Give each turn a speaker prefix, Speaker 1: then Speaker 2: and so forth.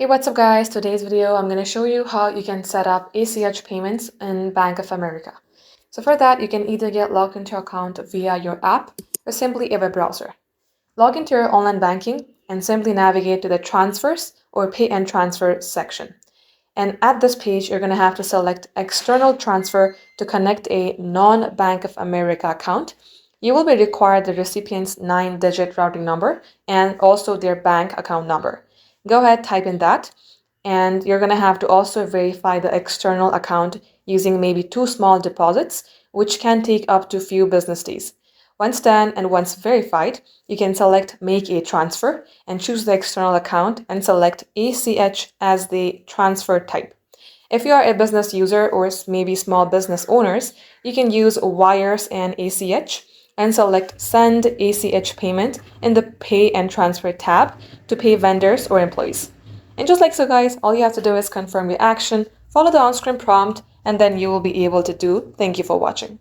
Speaker 1: Hey, what's up guys? Today's video, I'm going to show you how you can set up ACH payments in Bank of America. So for that, you can either get logged into your account via your app or simply a web browser. Log into your online banking and simply navigate to the transfers or pay and transfer section. And at this page, you're going to have to select external transfer to connect a non-Bank of America account. You will be required the recipient's 9-digit routing number and also their bank account number. Go ahead, type in that, and you're going to have to also verify the external account using maybe 2 small deposits, which can take up to a few business days. Once done and once verified, you can select Make a Transfer and choose the external account and select ACH as the transfer type. If you are a business user or maybe small business owners, you can use wires and ACH and select Send ACH Payment in the Pay and Transfer tab to pay vendors or employees. And just like so guys, all you have to do is confirm your action, follow the on-screen prompt, and then you will be able to do. Thank you for watching.